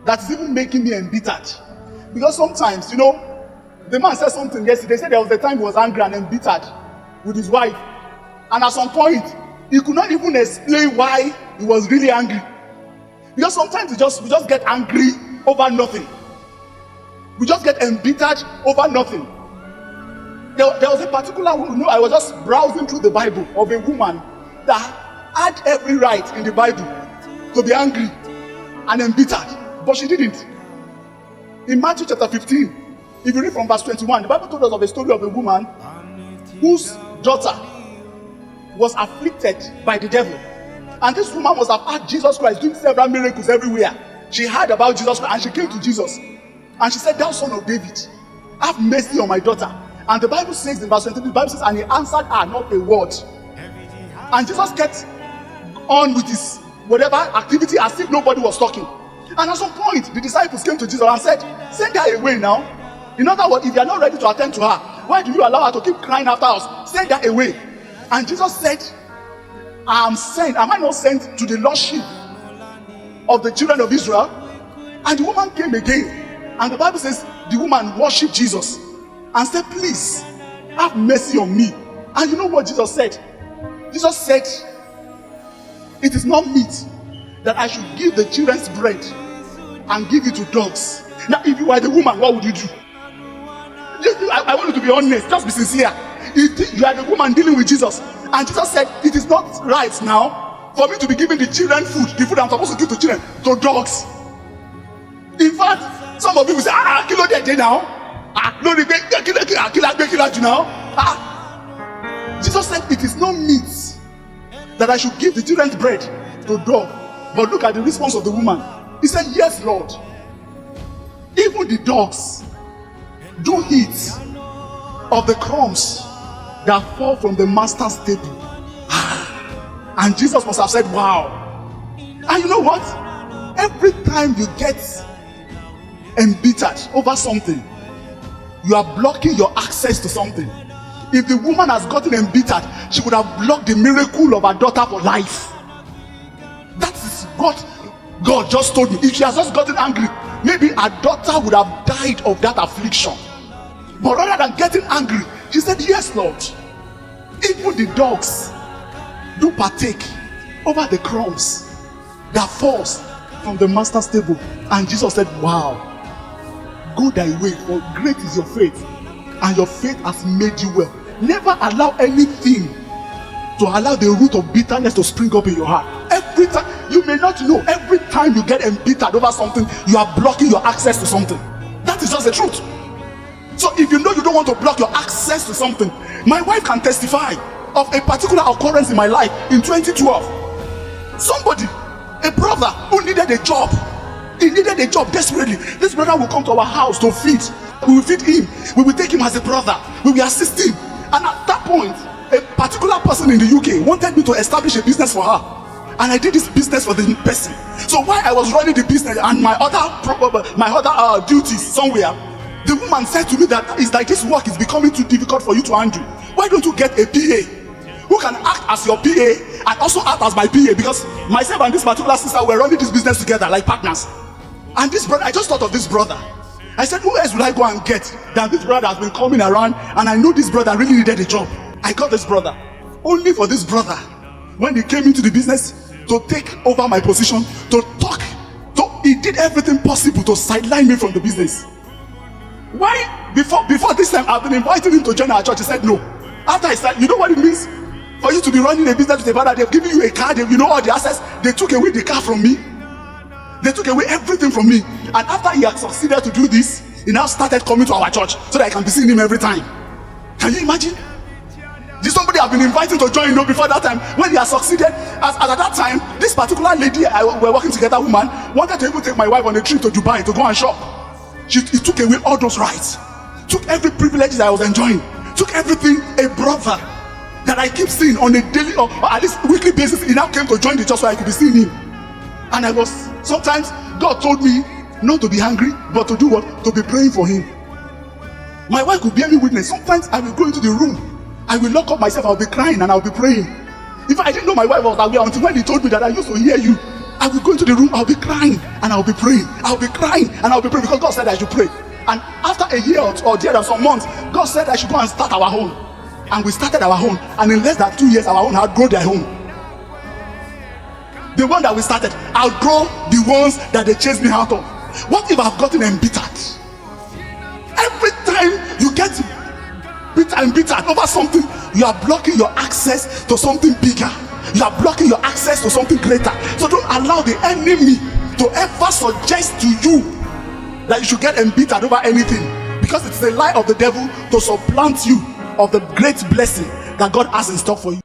that is even making me embittered. Because sometimes, the man said something yesterday. They said there was a time he was angry and embittered with his wife. And at some point, he could not even explain why he was really angry. Because sometimes we just get angry over nothing. We just get embittered over nothing. There was a particular woman, I was just browsing through the Bible of a woman that had every right in the Bible to be angry and embittered, but she didn't. In Matthew chapter 15, if you read from verse 21, the Bible told us of a story of a woman whose daughter was afflicted by the devil. And this woman must have had Jesus Christ doing several miracles everywhere. She heard about Jesus Christ and she came to Jesus. And she said, "Thou son of David, have mercy on my daughter." And the Bible says in verse 23, the Bible says, and he answered her not a word. And Jesus kept on with his whatever activity as if nobody was talking. And at some point, the disciples came to Jesus and said, "Send her away now. In other words, if you are not ready to attend to her, why do you allow her to keep crying after us? Send her away." And Jesus said, "Am I not sent to the lost sheep of the children of Israel?" And the woman came again. And the Bible says the woman worshipped Jesus and said, "Please, have mercy on me." And you know what Jesus said? Jesus said, "It is not meet that I should give the children's bread and give it to dogs." Now, if you were the woman, what would you do? I want you to be honest, just be sincere. If you are the woman dealing with Jesus, and Jesus said, "It is not right now for me to be giving the children food, the food I'm supposed to give to children, to dogs." In fact, some of you will say, "Kilo de now. No, now." Jesus said, "It is not meet that I should give the children's bread to dog." But look at the response of the woman. He said, "Yes, Lord. Even the dogs do eat of the crumbs that fall from the master's table." And Jesus must have said, "Wow." And you know what? Every time you get embittered over something, you are blocking your access to something. If the woman has gotten embittered, she would have blocked the miracle of her daughter for life. That is what God just told me. If she has just gotten angry, maybe her daughter would have died of that affliction. But rather than getting angry, she said, "Yes, Lord. Even the dogs do partake over the crumbs that falls from the master's table." And Jesus said, "Wow. Go thy way, for great is your faith, and your faith has made you well." Never allow anything to allow the root of bitterness to spring up in your heart. Every time, you may not know, every time you get embittered over something, you are blocking your access to something. That is just the truth. So if you know you don't want to block your access to something, my wife can testify of a particular occurrence in my life in 2012. Somebody, a brother who needed a job. He needed a job desperately. This brother will come to our house to feed. We will feed him. We will take him as a brother. We will assist him. And at that point, a particular person in the UK wanted me to establish a business for her. And I did this business for the person. So while I was running the business and my other duties somewhere, the woman said to me that it's like this work is becoming too difficult for you to handle. Why don't you get a PA who can act as your PA and also act as my PA? Because myself and this particular sister were running this business together like partners. And this brother, I just thought of this brother. I said, who else will I go and get than this brother has been coming around, and I know this brother really needed a job. I got this brother. Only for this brother, when he came into the business, to take over my position, to talk, he did everything possible to sideline me from the business. Why? Before this time, I've been inviting him to join our church. He said no. After I said, you know what it means for you to be running a business with a brother? They've given you a car, all the assets. They took away the car from me. They took away everything from me. And after he had succeeded to do this, he now started coming to our church so that I can be seeing him every time. Can you imagine? This somebody I've been inviting to join, before that time, when he has succeeded. As at that time, this particular lady we're working together, woman, wanted to even take my wife on a trip to Dubai to go and shop. He took away all those rights, took every privilege that I was enjoying, took everything. A brother that I keep seeing on a daily or at least weekly basis, he now came to join the church so I could be seeing him. And sometimes God told me not to be angry, but to do what? To be praying for him. My wife could bear me witness. Sometimes I will go into the room, I will lock up myself, I'll be crying and I'll be praying. If I didn't know my wife was aware until when he told me that I used to hear you, I will go into the room, I'll be crying and I'll be praying. I'll be crying and I'll be praying because God said I should pray. And after a year or there some months, God said I should go and start our home. And we started our home. And in less than 2 years, our home had grown their home. The one that we started outgrow the ones that they chased me out of. What if I've gotten embittered? Every time you get embittered over something, you are blocking your access to something bigger. You are blocking your access to something greater. So don't allow the enemy to ever suggest to you that you should get embittered over anything, because it's the lie of the devil to supplant you of the great blessing that God has in store for you.